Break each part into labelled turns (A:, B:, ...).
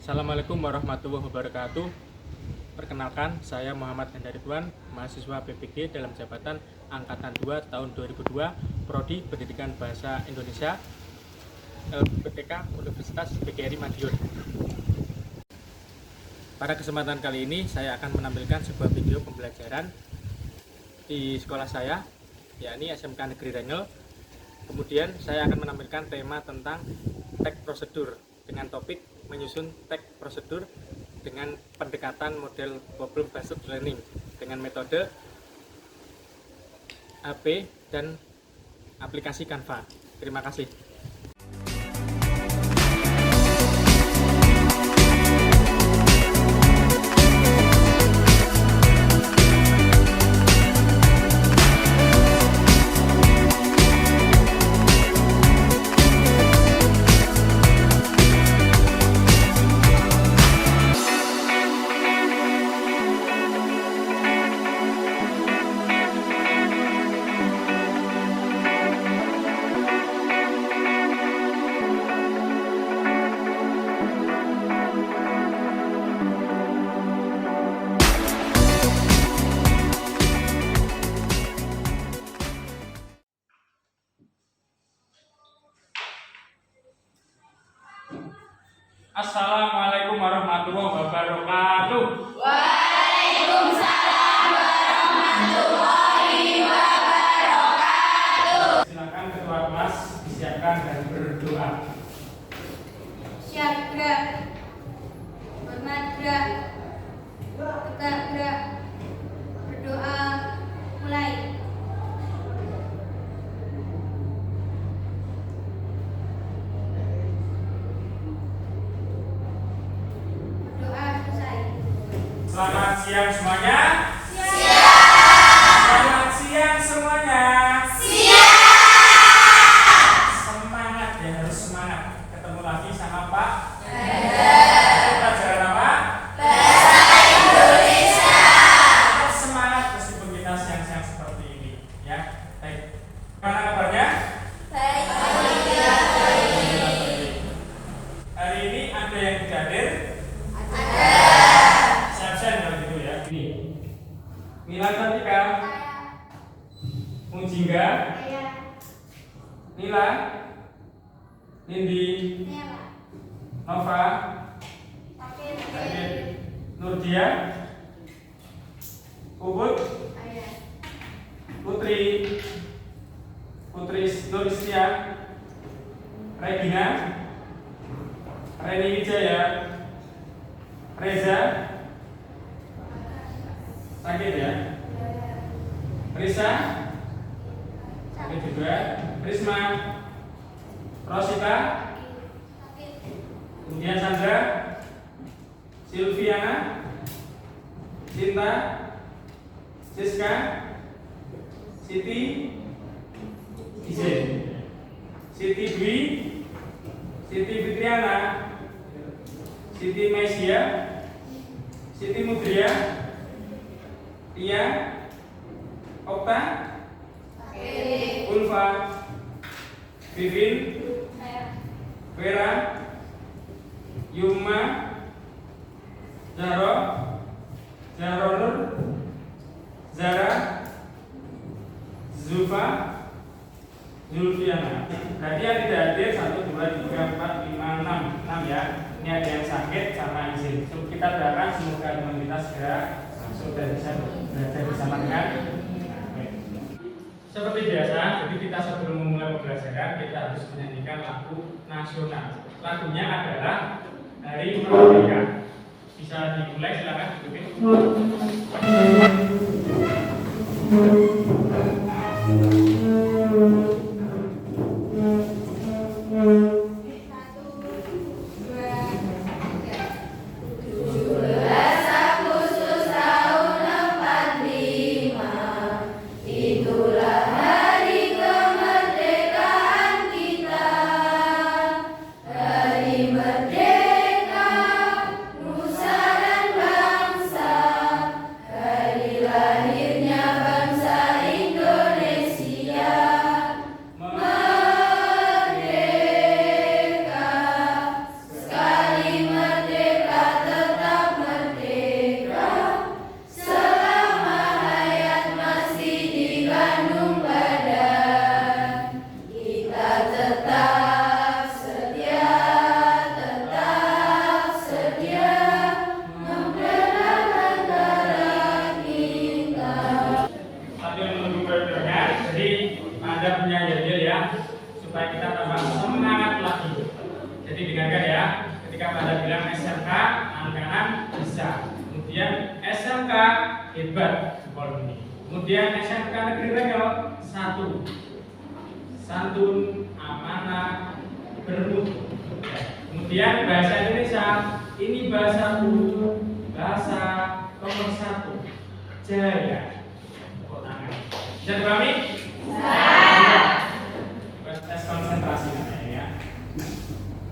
A: Assalamualaikum warahmatullahi wabarakatuh. Perkenalkan, saya Muhammad Hendar Ridwan, mahasiswa PPG dalam jabatan Angkatan 2 tahun 2002, Prodi Pendidikan Bahasa Indonesia, LPTK Universitas PGRI Madiun. Pada kesempatan kali ini, saya akan menampilkan sebuah video pembelajaran di sekolah saya, yakni SMK Negeri Rengel. Kemudian saya akan menampilkan tema tentang tag prosedur dengan topik menyusun tag prosedur dengan pendekatan model problem based learning dengan metode AP dan aplikasi Canva. Terima kasih. Assalamualaikum warahmatullahi wabarakatuh.
B: Waalaikumsalam warahmatullahi wabarakatuh.
A: Silakan ketua kelas disiapkan dan berdoa.
B: Siap gerak, hormat gerak, tegak gerak, berdoa, mulai. Berdoa selesai.
A: Selamat siang semuanya.
B: Siap.
A: Selamat siang semuanya.
B: Siap.
A: Semangat ya, harus semangat. Ketemu lagi sama Pak. Pelajaran apa?
B: Bahasa Indonesia.
A: Tetap semangat meskipun kita siang-siang seperti ini, ya. Baik. Mana kabarnya?
B: Baik.
A: Alhamdulillah baik. Hari ini ada yang tidak hadir? Siap-siap kalau gitu ya. Ini. Mila Cantika, Mujingga, Nila, Nindi, Nova, David, Nurdia, Ubud, Putri, Nuristia, Regina, Reni Wijaya, Reza, sakit ya, Risa, sakit juga, Risma, Rosita, kemudian Sandra, Silviana, Cinta, Siska, Siti, Izen, Siti Dwi, Siti Fitriana, Siti Mesia, Siti Mudria, Tia, Okta, Ulfa, Vivin, Vera, Yuma, Zahro, Zahronur, Zara, Zulfa, Zulfiana. Berarti yang tidak hadir 1, 2, 3, 4, 5, 6 ya. Ini ada yang sakit sama izin. Kita doakan semoga teman kita segera masuk dan bisa belajar bersama dengan baik. Seperti biasa, jadi kita sebelum memulai pembelajaran kita harus menyanyikan lagu nasional. Lagunya adalah Hari Merdeka. Bisa dimulai, silakan duduk.
B: Itulah hari kemerdekaan kita, hari merdeka, nusa dan bangsa, hari lahirnya bangsa
A: Ketika pada bilang SMK, angka 6 bisa. Kemudian SMK hebat jempol ini. Kemudian SMK Negeri Rengel 1, santun, amanah, bermutu. Kemudian bahasa Indonesia, ini bahasa bahasa nomor 1, jaya. Tepuk tangan. Bisa dipahami? Tes konsentrasi namanya ya.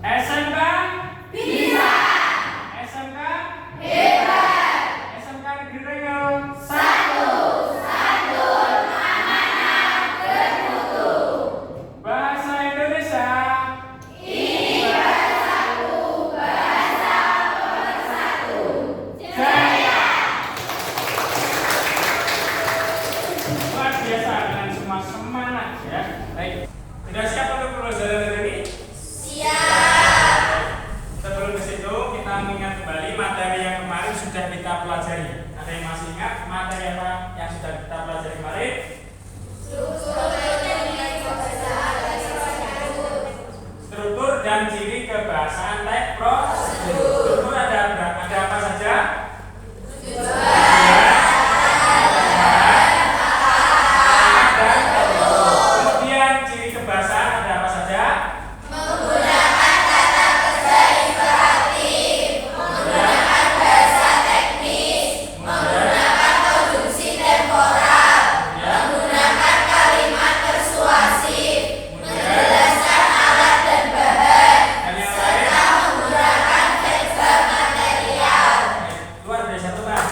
A: SMK
B: Bisa.
A: SMK
B: Hebat.
A: SMK Negeri Rengel
B: 1, santun, amanah, bermutu.
A: bahasa Indonesia.
B: Ini bahasaku, bahasa pemersatu. Jaya.
A: Luar biasa dengan semua semangat ya. Baik. Sudah siap untuk pelajaran hari ini?
B: Siap.
A: Sebelum ke situ kita mengingat kembali materi yang kemarin sudah kita pelajari. Ada yang masih ingat materi apa yang sudah kita pelajari kemarin? Struktur dan ciri kebahasaan teks prosedur. Struktur ada apa saja? Kemudian ciri kebahasaan ada apa saja?
B: Menggunakan kata kerja imperatif, menggunakan bahasa teknis, menggunakan konjungsi temporal, menggunakan kalimat persuasif, menjelaskan alat dan bahan,
A: Dan yang lain?
B: serta menggunakan verba material.
A: Luar biasa Tuhan.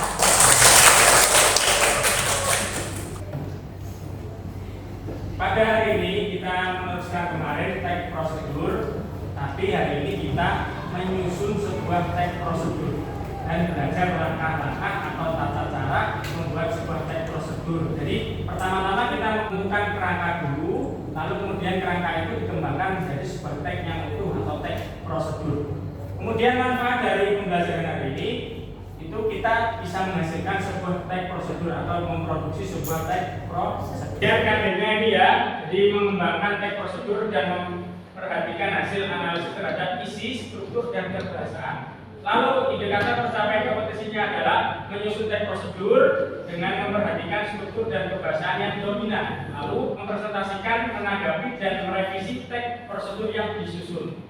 A: Pada hari ini kita meneruskan kemarin teks prosedur, tapi hari ini kita menyusun sebuah teks prosedur dan belajar langkah-langkah atau tata cara membuat sebuah teks prosedur. Jadi pertama-tama kita menemukan kerangka dulu, lalu kemudian kerangka itu dikembangkan menjadi sebuah teks yang utuh atau teks prosedur. Kemudian manfaat dari pembelajaran hari ini itu kita bisa menghasilkan sebuah teks prosedur atau memproduksi sebuah teks prosedur. Dan kadernya ini ya, jadi mengembangkan teks prosedur dan memperhatikan hasil analisis terhadap isi, struktur dan kebahasaan. Lalu indikator pencapaian kompetisinya adalah menyusun teks prosedur dengan memperhatikan struktur dan kebahasaan yang dominan. Lalu mempresentasikan, menanggapi dan merevisi teks prosedur yang disusun.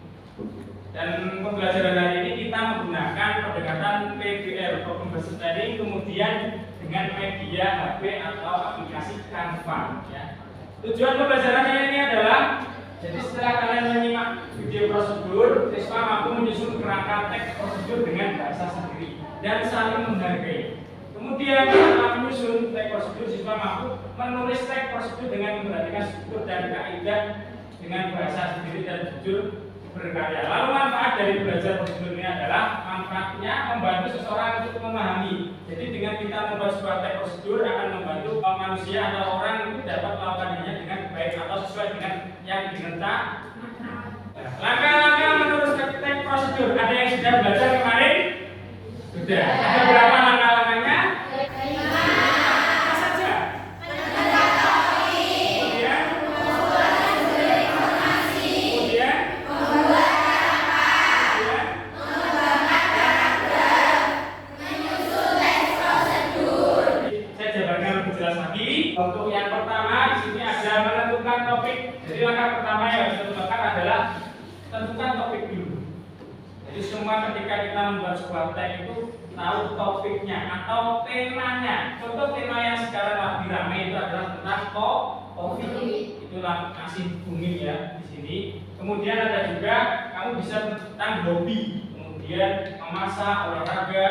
A: Dan pembelajaran hari ini kita menggunakan pendekatan PBL (Problem Based Learning), kemudian dengan media HP atau aplikasi Canva. Ya. Tujuan pembelajarannya ini adalah, jadi setelah kalian menyimak video prosedur, siswa mampu menyusun kerangka teks prosedur dengan bahasa sendiri dan saling menghargai. Kemudian setelah menyusun teks prosedur, siswa mampu menulis teks prosedur dengan memperhatikan struktur dan kaidah dengan bahasa sendiri dan jujur berkarya. Lalu manfaat dari belajar prosedur ini adalah manfaatnya membantu seseorang untuk memahami. Jadi dengan kita membuat sebuah teks prosedur akan membantu manusia atau orang itu dapat melakukannya dengan baik atau sesuai dengan yang diminta. Langkah-langkah menurut teks prosedur, ada yang sudah belajar kemarin? Sudah. Ada berapa langkah-langkahnya?
B: 5.
A: Apa saja? Kemudian? Kemudian? Saya jabarkan lebih jelas lagi. Untuk yang pertama di sini ada menentukan topik. Jadi langkah pertama yang harus ditentukan adalah tentukan topik dulu. Jadi semua ketika kita membuat sebuah teks itu tahu topiknya atau temanya. Contoh tema yang sekarang lagi ramai itu adalah tentang topik. Itulah kasih bumi ya di sini. Kemudian ada juga kamu bisa tentang hobi, kemudian memasak, olahraga,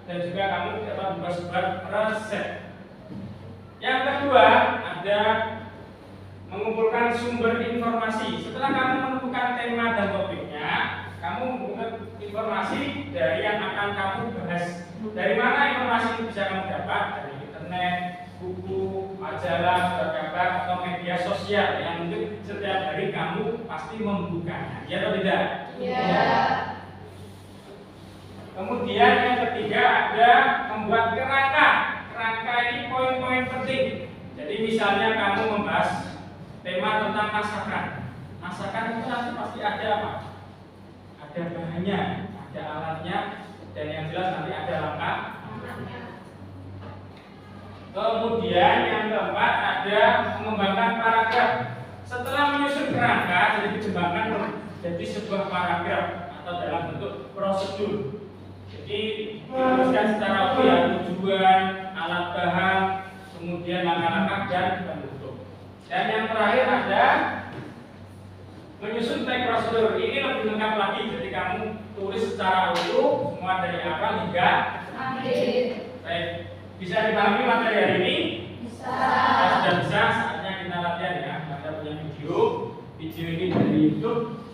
A: dan juga kamu dapat membuat sebuah resep. Yang kedua ada mengumpulkan sumber informasi. Setelah kamu menemukan tema dan topiknya, kamu mengumpulkan informasi dari yang akan kamu bahas. Dari mana informasi itu bisa kamu dapat? Dari internet, buku, majalah, surat kabar, atau media sosial yang mungkin setiap hari kamu pasti membukanya. Ya atau tidak?
B: Ya.
A: Kemudian yang ketiga ada membuat kerangka. Kerangka ini poin-poin penting. Jadi misalnya kamu membahas tema tentang masakan. Masakan itu nanti pasti ada apa? Ada bahannya. Nah, ada alatnya, dan yang jelas nanti ada langkah. Kemudian yang keempat ada mengembangkan paragraf. Setelah menyusun kerangka, jadi dikembangkan menjadi sebuah paragraf atau dalam bentuk prosedur. Jadi dituliskan secara utuh ya, tujuan, alat bahan, kemudian langkah-langkah dan penutup. Dan yang terakhir ada menyusun teks prosedur. Ini lebih lengkap lagi, jadi kamu tulis secara utuh semua dari awal hingga akhir. Baik, bisa dipahami materi hari ini? Bisa. Kalau sudah bisa, saatnya kita latihan ya. Ada punya video ini dari YouTube.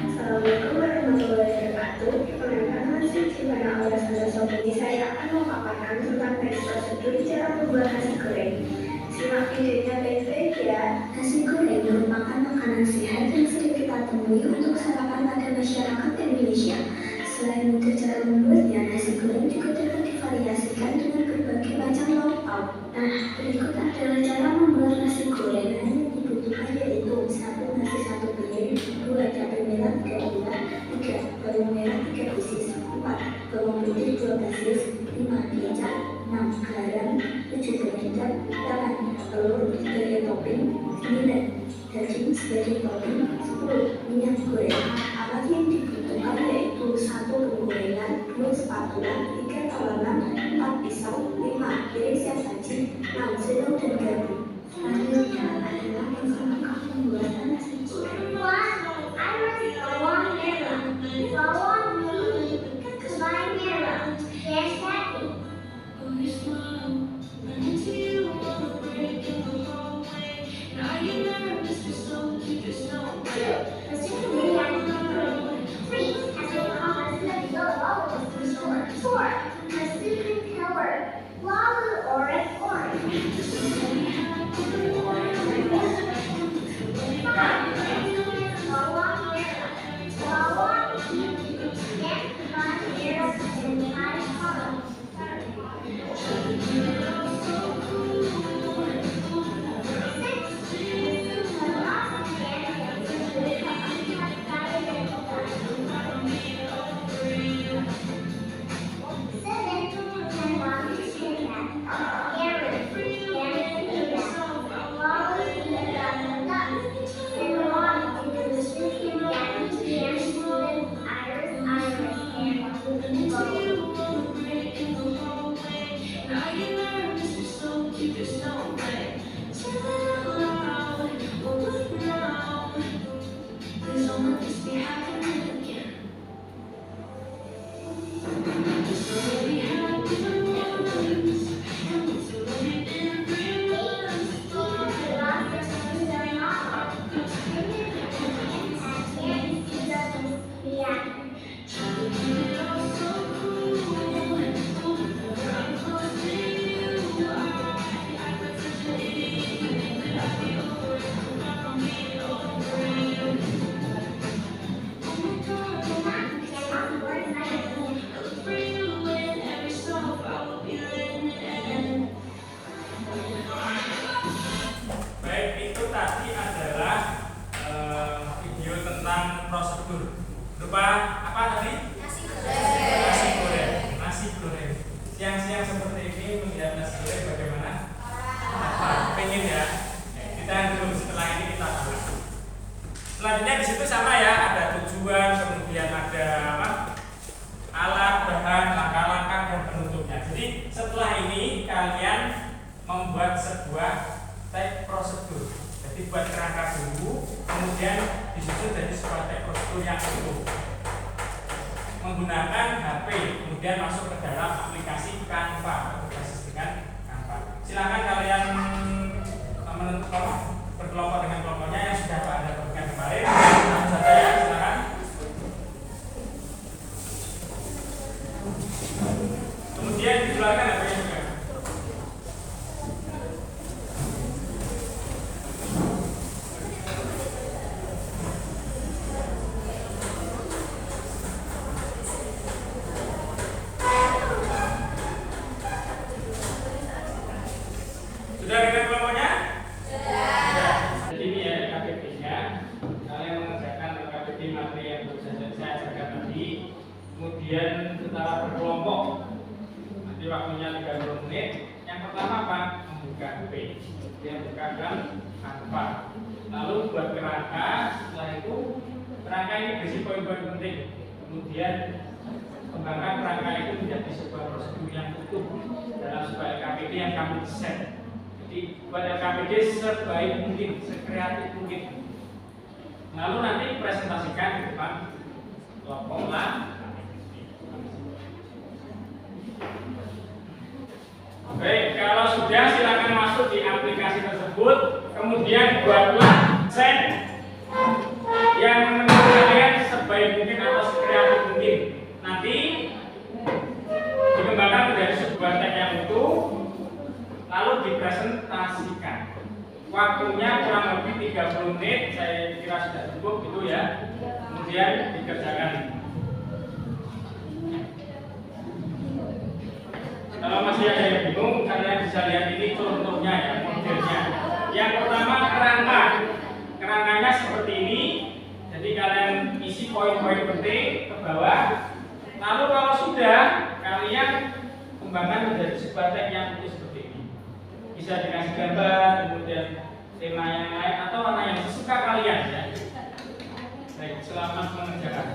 C: Assalamualaikum warahmatullahi wabarakatuh. Perkenalkan, masih Cimana Aura Santoso. Saya akan memaparkan tentang teks prosedur cara membuat nasi goreng. Simak videonya baik-baik ya. Nasi goreng merupakan makanan sehat yang sering kita temui untuk sarapan pada masyarakat Indonesia. Selain mudah cara membuatnya, nasi goreng juga dapat divariasikan dengan berbagai macam lauk pauk. Nah, berikut adalah cara membuat nasi goreng. Hanya dibutuhkan yaitu 1 nasi 1 piring, 2 cabai merah 3 buah, 3 bawang merah 3 biji, 4 bawang putih 2 basis, 5 kecap, 6 garam, 7 penyedap, 8 telur sebagai topping, 9 daging sebagai topping, 10 minyak goreng. Alat yang dibutuhkan yaitu 1 penggorengan, 2 spatula, 3 tawanan, 4 pisau, 5 piring siap saji, 6 sendok dan garpu. Selanjutnya adalah langkah pembuatan nasi goreng.
B: Bawang merah, bawang putih, cabai merah, dan daging.
A: Selanjutnya di situ sama ya, ada tujuan, kemudian ada alat, bahan, langkah-langkah dan penutupnya. Jadi setelah ini kalian membuat sebuah teks prosedur. Jadi buat kerangka dulu, kemudian disusun jadi sebuah teks prosedur yang utuh. Menggunakan HP, kemudian masuk ke dalam aplikasi Canva, berbasis dengan Canva. Silakan kalian menentukan berkelompok dengan kelompoknya yang sudah Anda tentukan kemarin. Langsung saja ya, silakan. Kemudian dikeluarkan HP-nya juga. Sudah dengan kelompoknya? menggunakan kanva. Lalu buat kerangka, setelah itu kerangka ini berisi poin-poin penting. Kemudian kembangkan kerangka itu menjadi sebuah prosedur yang utuh dalam sebuah LKPD yang kami desain. Jadi buat LKPD sebaik mungkin, sekreatif mungkin. Lalu nanti presentasikan di depan kelompok lah. Baik, kalau sudah silakan masuk di aplikasi tersebut. Kemudian buatlah set yang menurut kalian sebaik mungkin atau sekreatif mungkin. Nanti dikembangkan menjadi sebuah tag yang utuh, lalu dipresentasikan. Waktunya kurang lebih 30 menit, saya kira sudah cukup gitu ya. Kemudian dikerjakan. Kalau masih ada yang bingung, kalian bisa lihat ini contohnya ya, modelnya. Yang pertama kerangka. Kerangkanya seperti ini. Jadi kalian isi poin-poin penting ke bawah. Lalu kalau sudah, kalian kembangkan menjadi sebuah tag yang seperti ini. Bisa dikasih gambar, kemudian tema yang lain atau warna yang sesuka kalian ya. Baik, selamat mengerjakan.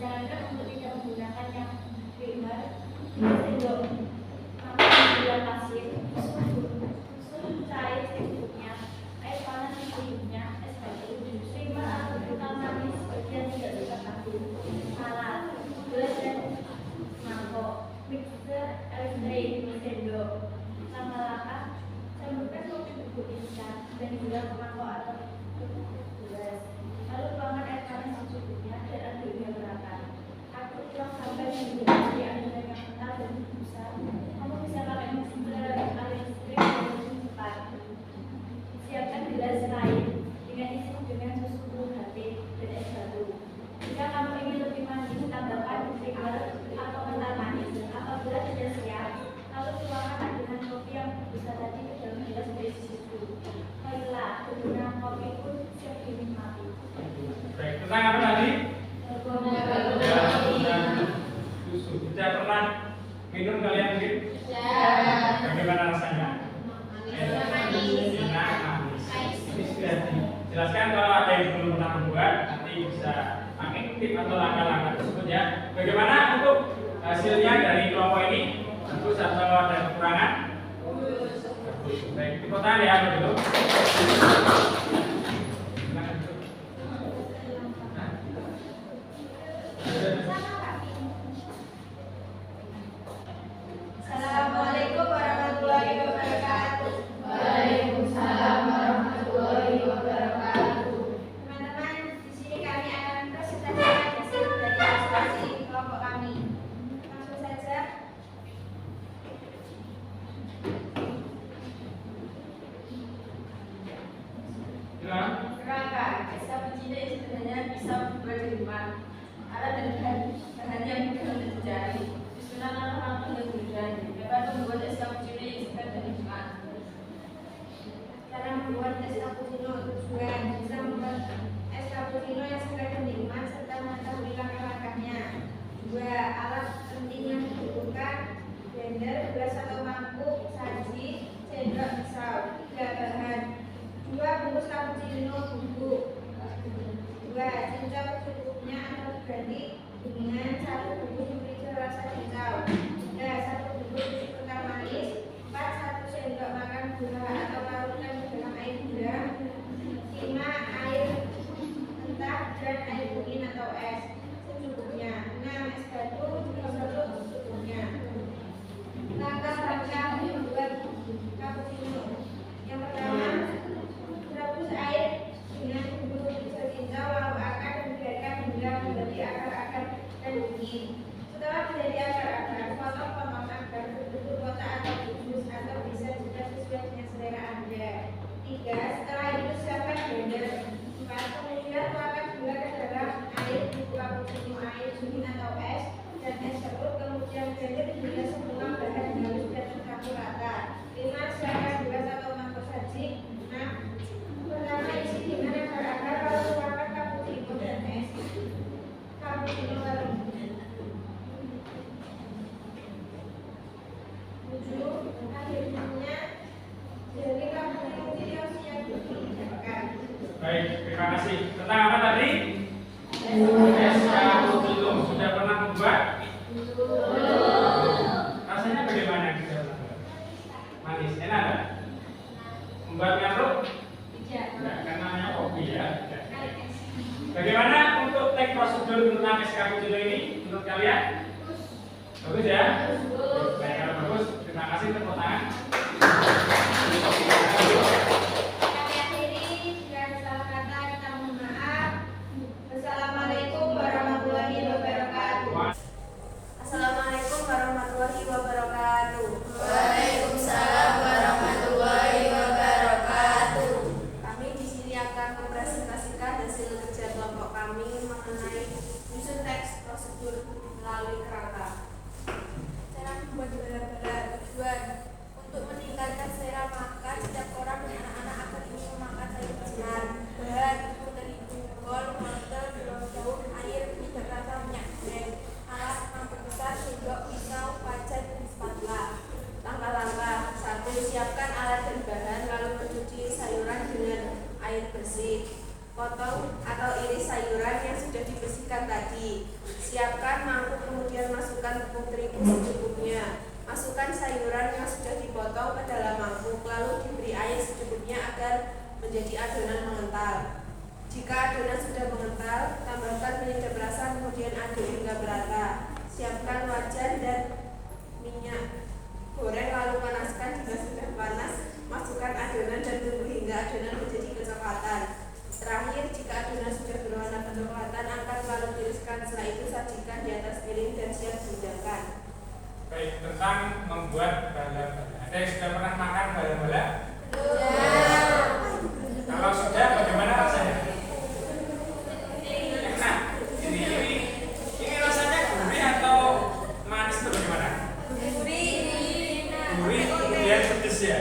D: Disarankan untuk tidak menggunakan yang primer, sendok makan gula pasir, susu cair secukupnya, air panas secukupnya, es batu, primer atau kental manis bagi yang tidak suka tahu, salad, gelas dan mangkok, mixer, air sendok, langkah-langkah, campurkan kopi bubuk instan dan gula ke mangkok atau gelas. Lalu tuangkan air panas secukupnya dan aduk hingga merata. Aduk tuang sampai menjadi adonan yang kental dan busa. Kamu bisa pakai mixer, air listrik dan cepat. Siapkan gelas lain dengan isi dengan susu UHT dan es batu. Jika kamu ingin lebih manis, tambahkan primer atau kental manis. Apabila sudah siap, lalu tuangkan adonan kopi yang busa tadi ke dalam gelas berisi susu. Baiklah, adonan kopi pun siap dinikmati.
A: Baik, tentang apa tadi? Susu. Sudah pernah minum kalian mungkin? Bagaimana rasanya? Enak, manis. Ini sudah dijelaskan. Kalau ada yang belum pernah membuat, nanti bisa pakai tip atau langkah-langkah tersebut ya. Bagaimana untuk hasilnya dari kelompok ini? Bagus atau ada kekurangan? Baik, tepuk tangan ya begitu.
D: Assalamualaikum warahmatullahi wabarakatuh.
E: Waalaikumsalam warahmatullahi wabarakatuh.
D: Teman-teman, di sini kami akan mempresentasikan hasil dari observasi kelompok kami. Langsung saja.
A: Ya.
E: Kerangka es cappuccino sebenarnya bisa dibuat di rumah. Alat dan bahan yang mudah untuk dicari. Susunan anak-anak yang mudah dapat membuat es cappuccino yang segar dan nikmat.
D: Cara membuat es cappuccino tujuan bisa membuat es cappuccino yang segar dan nikmat serta mengetahui langkah-langkahnya. 2. Alat penting yang dibutuhkan: blender, gelas atau mangkuk, saji, sendok, pisau. 3. Bahan: 2 bungkus cappuccino bubuk. 2. Cincau secukupnya atau diganti dengan 1 bungkus merica rasa cincau. 3. 1 bungkus susu kental manis. 4. 1 sendok makan gula atau larutkan ke dalam air gula. 5. Air mentah dan air dingin atau es secukupnya. 6. Es batu diserut secukupnya. Langkah-langkah membuat cappuccino. Yang pertama, rebus air dengan bumbu merica cincau, lalu akar dan biarkan hingga menjadi akar-akar dan dingin. Setelah menjadi akar-akar, potong-potong agar berbentuk kotak atau bungkus atau bisa juga sesuai dengan selera Anda. 3. Setelah itu siapkan blender. 4. Kemudian tuangkan gula ke dalam air bubuk cappuccino, air dingin atau es dan es serut. Kemudian blender hingga semua bahan halus dan tercampur rata. 5. Siapkan gelas atau mangkok saji. 6. Pertama isi dengan akar-akar, lalu tuangkan cappuccino dan es cappuccino lalu. 7. Akhirnya jadi cappuccino yang siap dihidangkan.
A: Baik, terima kasih. Tentang apa tadi? Es cappuccino. Sudah pernah membuat? Rasanya bagaimana? Manis, enak kan? Membuat ngantuk? Enggak, karena namanya kopi ya. Bagaimana untuk teknik prosedur tentang es cappuccino ini menurut kalian? Bagus ya? Baik, kalau bagus, terima kasih, tepuk tangan.
D: Kami akhiri dengan salah kata kita mohon maaf. Wassalamualaikum warahmatullahi wabarakatuh.
E: Assalamualaikum warahmatullahi wabarakatuh.
F: Waalaikumsalam warahmatullahi wabarakatuh.
E: Kami di sini akan mempresentasikan hasil kerja kelompok kami mengenai menyusun teks prosedur melalui kerangka. Cara membuat bala-bala. Tujuan: untuk meningkatkan selera makan setiap orang dan anak-anak agar ingin memakan sayur benar. Bahan: tepung terigu, kol, wortel, daun, air, minyak rasa, minyak goreng. Alat: mangkuk besar, sendok, pisau, wajan, dan spatula. Langkah-langkah: 1. Siapkan alat dan bahan, lalu mencuci sayuran dengan air bersih. Potong atau iris sayuran yang sudah dibersihkan tadi. Siapkan mangkuk, kemudian masukkan tepung terigu secukupnya. Masukkan sayuran yang sudah dipotong ke dalam mangkuk, lalu diberi air secukupnya agar menjadi adonan mengental. Jika adonan sudah mengental, tambahkan penyedap rasa, kemudian aduk hingga merata. Siapkan wajan dan minyak goreng, lalu panaskan. Jika sudah panas, masukkan adonan dan tunggu hingga adonan menjadi kecoklatan. Terakhir, jika adonan sudah berwarna kecoklatan, angkat lalu tiriskan. Setelah itu sajikan di atas piring dan siap dihidangkan.
A: Baik, tentang membuat bala-bala. Ada yang sudah pernah makan bala-bala? Kalau sudah, bagaimana rasanya? Enak. Ini rasanya gurih atau manis atau bagaimana? Gurih, kemudian pedes ya.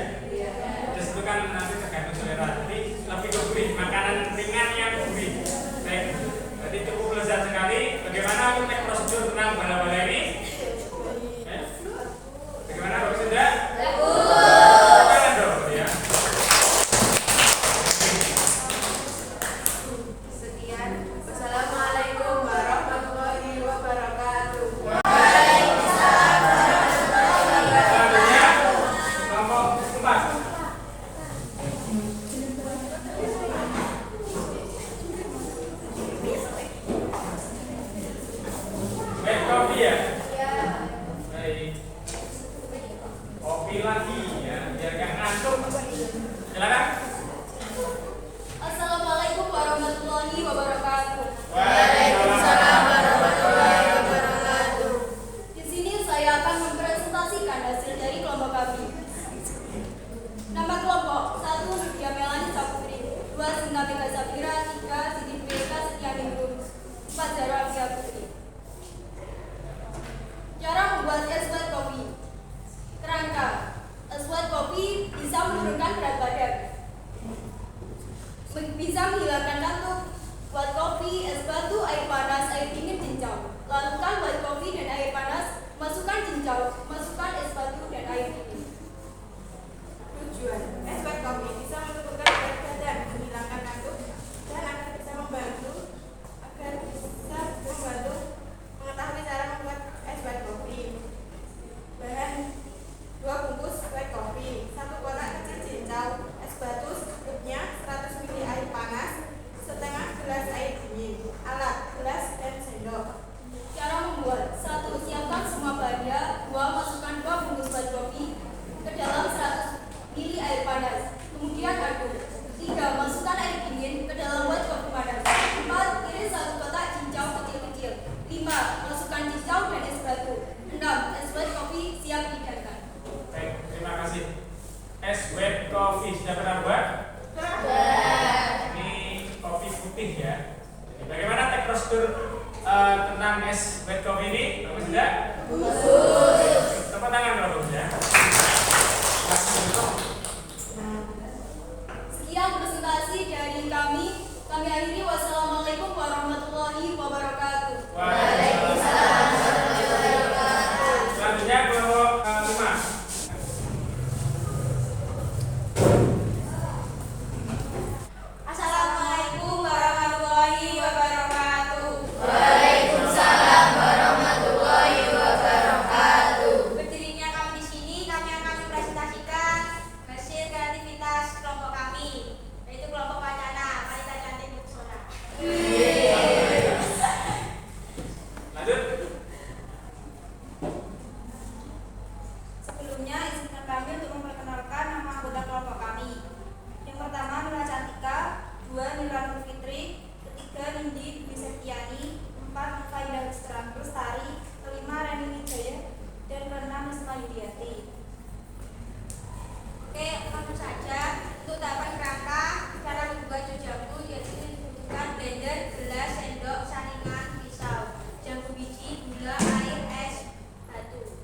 A: Pedes itu kan nanti tergantung selera. Jadi lebih ke gurih, makanan ringan yang gurih. Baik, berarti cukup lezat sekali. Bagaimana untuk prosedur tentang bala-bala ini? Bagaimana Bapak sudah? Jangan dong ya.
E: Sekian. Wassalamualaikum warahmatullahi wabarakatuh.
A: Selanjutnya kelompok 4. Baik, kopi ya? Baik. Kopi lagi ya, biar gak ngantuk. Silakan.
F: Assalamualaikum warahmatullahi wabarakatuh.
A: Waalaikumsalam
F: warahmatullahi wabarakatuh. Di sini saya akan mempresentasikan hasil dari kelompok kami. Nama kelompok: 1. Widya Melani Saputri, 2. Sinta Mega Sapira, 3. Siti Beka Setianingrum, 4. Zara Afia Putri. Cara membuat es white kopi. Kerangka: es white kopi bisa menurunkan berat badan, bisa menghilangkan kantuk. Buat kopi, es batu, air panas, air dingin, cincau. Larutkan white kopi dan air panas, masukkan cincau, masukkan es batu dan air dingin.
E: Tujuan: es white kopi bisa menurunkan berat badan, menghilangkan kantuk, dan akan bisa membantu mengetahui cara membuat es white kopi. Bahan: 2 bungkus white coffee, 1 kotak kecil cincau, es batu secukupnya, 100 ml air panas, setengah gelas air dingin. Alat: gelas dan sendok.
F: Cara membuat: 1. Siapkan semua bahannya. 2. Masukkan 2 bungkus white coffee ke dalam 100 ml air panas, kemudian aduk. 3. Masukkan air dingin ke dalam white coffee panas. 4. Iris 1 kotak cincau kecil-kecil. 5. Masukkan cincau dan es batu. 6. Es white coffee siap dihidangkan.
A: Baik, terima kasih. Es white coffee sudah pernah buat? Ini kopi putih ya. Jadi, bagaimana prosedur tentang es white coffee ini? Bagus sudah? Tepuk tangan kalau bagus ya.
F: Sekian presentasi dari kami. Kami akhiri. Wassalamualaikum warahmatullahi wabarakatuh.
A: Waalaikumsalam warahmatullahi wabarakatuh. Selanjutnya kelompok 5.
F: Assalamualaikum warahmatullahi wabarakatuh.
D: Waalaikumsalam warahmatullahi wabarakatuh.
F: Berdirinya kami di sini, kami akan mempresentasikan hasil kreativitas kelompok kami, yaitu kelompok Wacana Wanita Cantik Pesona.
A: Lanjut.
F: Sebelumnya izinkan kami untuk memperkenalkan nama anggota kelompok kami. Yang pertama Nila Cantika, 2 Nila Nur Fitri, 3 Nindi Dwi Septiani, 4 Nufaidah Lestari, 5 Reni Wijaya, dan 6 Nisma Yudiati. Oke, langsung saja untuk tahapan kerangka. Cara membuat jamu yaitu dibutuhkan blender, gelas, sendok, saringan, pisau, jambu biji, gula, air, es, batu.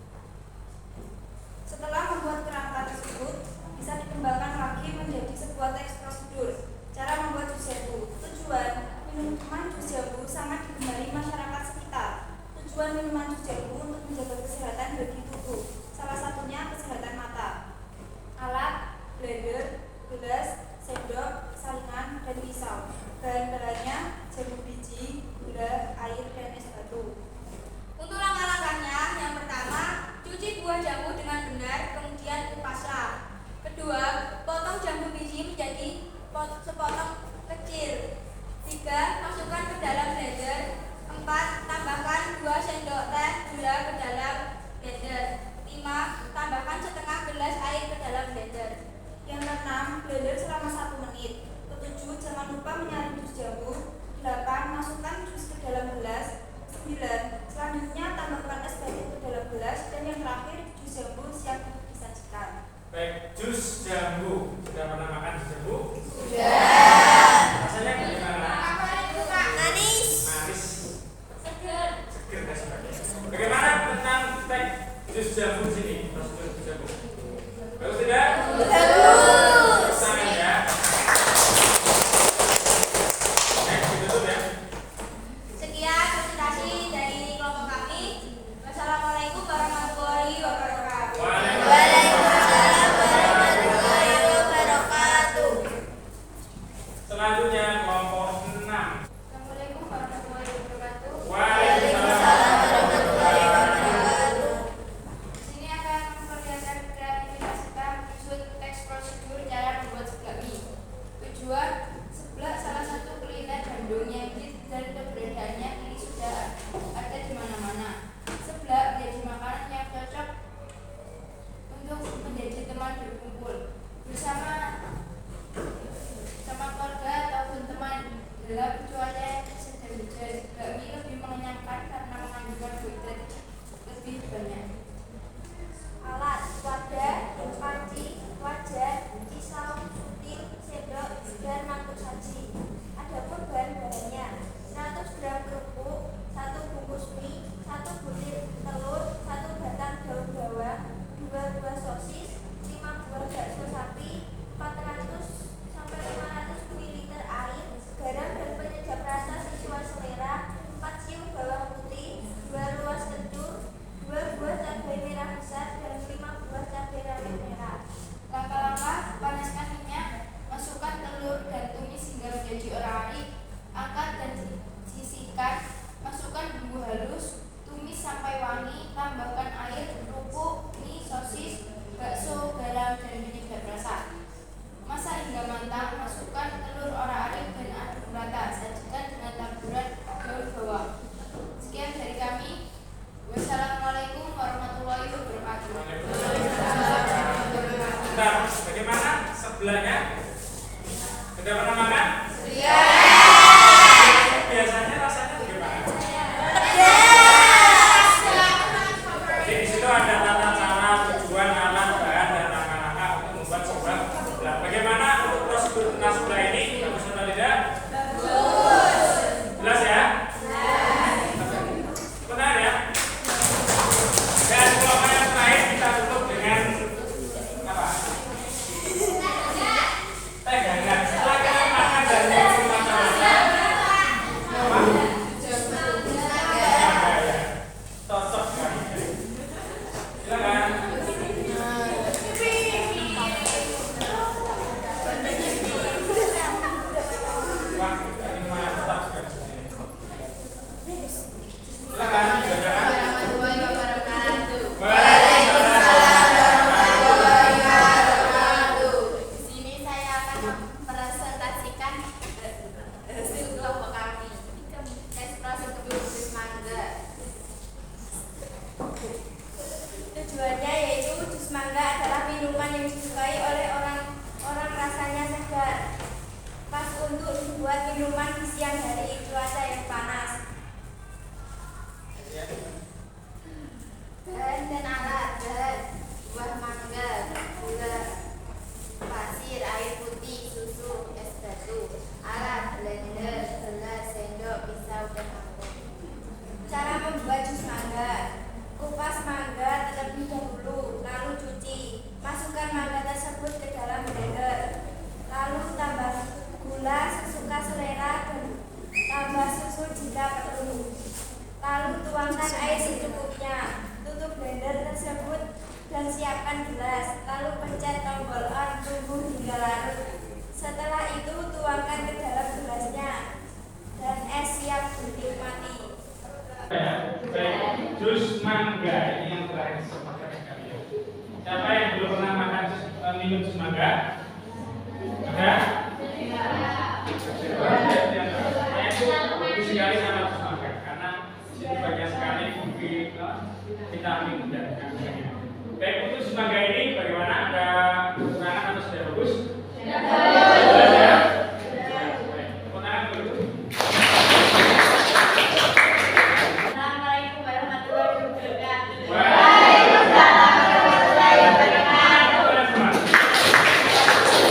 F: Setelah membuat kerangka tersebut, bisa dikembangkan lagi menjadi sebuah teks prosedur. Cara membuat jus jambu. Tujuan: minuman jus jambu sangat digemari masyarakat sekitar. Tujuan minuman jus jambu untuk menjaga kesehatan bagi tubuh. Salah satunya kesehatan mata. Alat: blender, gelas, sendok, saringan, dan pisau. Bahan-bahannya: jambu biji, gula, air, dan es batu. buah jambu dengan benar, kemudian kupaslah. Kedua, potong jambu biji menjadi sepotong kecil. 3. Masukkan ke dalam blender. 4. Tambahkan 2 sendok teh gula ke dalam blender. 5. Tambahkan setengah gelas air ke dalam blender. Yang keenam, blender selama 1 menit. Ke-7, jangan lupa menyaring jus jambu. 8. Masukkan jus ke dalam gelas. 9. Selanjutnya tambahkan es batu ke dalam gelas. Dan yang terakhir, jus jambu siap disajikan.
A: Baik, jus jambu. Sudah pernah makan jus jambu?
F: Sudah.
A: Rasanya bagaimana?
F: Manis.
A: Manis.
F: Seger.
A: Seger dan sebagainya. Bagaimana tentang teks jus jambu sini? Prosedur jus jambu. Bagus tidak?
F: Bagus.
A: Tangan ya. Ditutup ya.
F: Sekian presentasi dari kelompok kami. Wassalamualaikum warahmatullahi wabarakatuh.
A: Waalaikumsalam
F: warahmatullahi wabarakatuh.
A: Selanjutnya kelompok 6.
F: Assalamualaikum warahmatullahi wabarakatuh.
A: Waalaikumsalam
F: warahmatullahi wabarakatuh. Di sini akan memperlihatkan kreativitas kita menyusun teks prosedur cara membuat seblak mie. Tujuan, seblak salah satu kuliner Bandung yang hit dan keberadaannya kini sudah ada di mana-mana. Seblak menjadi makanan yang cocok untuk menjadi teman berkumpul bersama keluarga ataupun teman. Dalam cuaca yang sedang hujan, seblak mie lebih mengenyangkan karena mengandung karbohidrat lebih banyak. Alat: wadah, panci, wajan, pisau, sutil, sendok, dan mangkuk saji. Adapun bahan-bahannya: 100 gram kerupuk, 1 bungkus mie, 1 butir telur, 1 batang daun bawang, 2 buah sosis, 5 buah bakso sapi, 400 sampai 500 ml air, garam dan penyedap rasa sesuai selera, 4 siung bawang putih, 2 ruas kencur, 2 buah cabai merah besar, dan 5 buah cabai rawit merah. Langkah-langkah: panaskan minyak, masukkan telur dan tumis hingga menjadi oranye, angkat dan sisihkan, masukkan bumbu halus, tumis sampai wangi, tambahkan air, kerupuk, mie, sosis, bakso, garam, dan penyedap rasa. Masak hingga matang, masukkan telur orak-arik dan aduk rata, sajikan dengan taburan daun bawang. Sekian dari kami. Wassalamualaikum warahmatullahi wabarakatuh.
A: Bentar, bagaimana sebelahnya? Sudah pernah makan?
F: Iya.
A: Biasanya rasanya bagaimana? Jadi di situ ada tata cara, tujuan, alat, bahan, dan langkah-langkah untuk membuat sebuah sebelah. Bagaimana untuk prosedur tentang sebelah ini? Bagus atau tidak?
F: Bagus.
A: Jelas ya? Benar ya? Dan kelompok yang terakhir kita tutup dengan apa? Teh hangat. Setelah kita makan dan minum macam-macam, apa? Ya. Cocok sekali. Silakan. Wah, ini mantap sekali. Silakan, silakan.
F: Di sini saya akan mempresentasikan hasil kelompok kami. Tes prosedur jus mangga. Tujuannya yaitu jus mangga adalah minuman yang disukai oleh orang-orang rasanya segar. Pas untuk dibuat minuman di siang hari cuaca yang panas. Bahan dan alat: bahan buah mangga, gula pasir, air putih, susu, es batu. Alat: blender, gelas, sendok, pisau, dan mangkok. Cara membuat jus mangga: kupas mangga terlebih dahulu, lalu cuci. Masukkan mangga tersebut ke dalam blender, lalu tambah gula sesuka selera dan tambah susu jika perlu. Lalu tuangkan air secukupnya. Tutup blender tersebut dan siapkan gelas. Lalu pencet tombol on, tunggu hingga larut. Setelah itu tuangkan ke dalam gelasnya dan es siap dinikmati.
A: Baik, jus mangga ini yang terakhir. minum semangka? Ada? Saya itu bagus sekali sama semangka karena itu banyak sekali vitamin dan kandungannya. Baik, untuk semangka ini bagaimana? Ada kekurangan atau sudah bagus? Sudah ya? Baik, tepuk tangan dulu.
D: Assalamualaikum warahmatullahi wabarakatuh.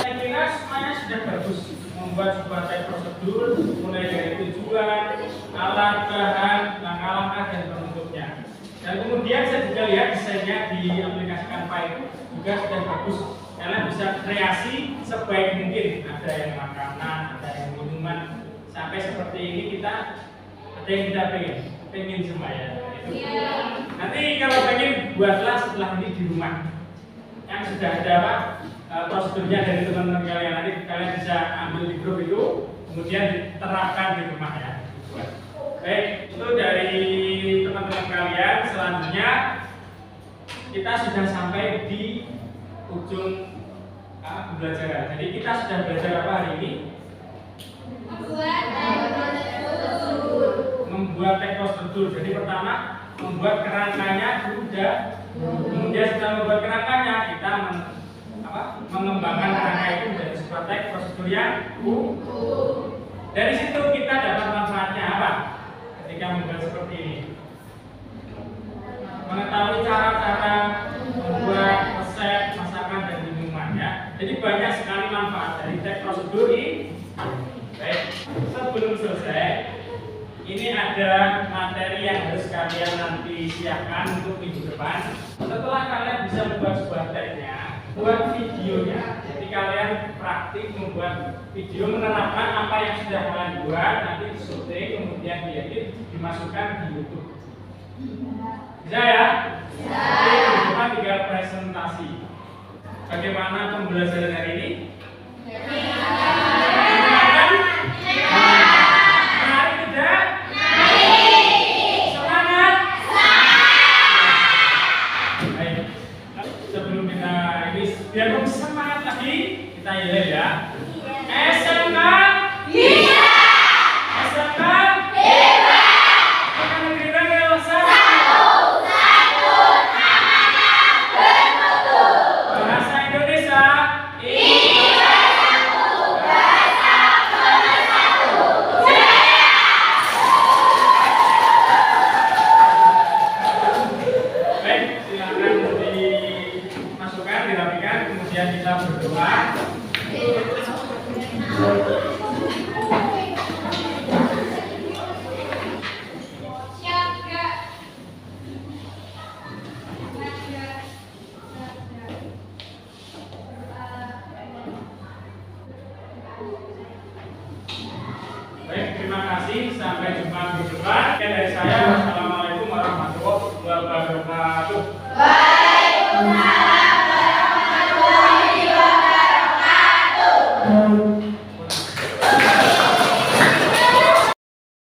A: Saya kira semuanya sudah bagus membuat sebuah prosedur mulai dari tujuan, alat, bahan, langkah-langkah dan bentuknya. Dan kemudian saya juga lihat desainnya diaplikasikan itu juga sudah bagus karena bisa kreasi sebaik mungkin. Ada yang makanan, ada yang minuman, sampai seperti ini kita ada yang kita pengen semua ya. Nanti kalau pengen buatlah setelah ini di rumah. Yang sudah ada apa prosedurnya dari teman-teman kalian, nanti kalian bisa ambil di grup itu, kemudian diterapkan di rumah ya. Baik, itu dari teman-teman kalian. Selanjutnya kita sudah sampai di ujung pembelajaran. Jadi kita sudah belajar apa hari ini? Membuat teks prosedur. Jadi pertama membuat kerangkanya sudah. Kemudian setelah membuat kerangkanya kita mengembangkan kerangka itu menjadi sebuah teks prosedur yang utuh. Dari situ kita dapat manfaatnya apa? Ketika membuat seperti ini, mengetahui cara-cara membuat resep masakan dan minuman ya. Jadi banyak sekali manfaat dari teks prosedur ini. Baik, sebelum selesai, ini ada materi yang harus kalian nanti siapkan untuk minggu depan. Setelah kalian bisa membuat sebuah teksnya, buat videonya. Jadi kalian praktik membuat video menerapkan apa yang sudah kalian buat, nanti disyuting, kemudian diedit, dimasukkan di YouTube. Bisa ya? Bisa. Jadi kita tinggal presentasi. Bagaimana pembelajaran hari ini? Menyenangkan? Menarik tidak? Semangat? Baik. Sebelum kita ini biar lebih semangat lagi, kita yel ya. SMK bisa. SMK hebat. Kita negeri Bangil satu amanah bermutu. Bahasa Indonesia ini bersatu, bahasa pemersatu. Baik, silakan dimasukkan, dirapikan, kemudian kita berdoa. Baik, terima kasih. Sampai jumpa minggu depan. Dari saya, wassalamualaikum warahmatullahi wabarakatuh.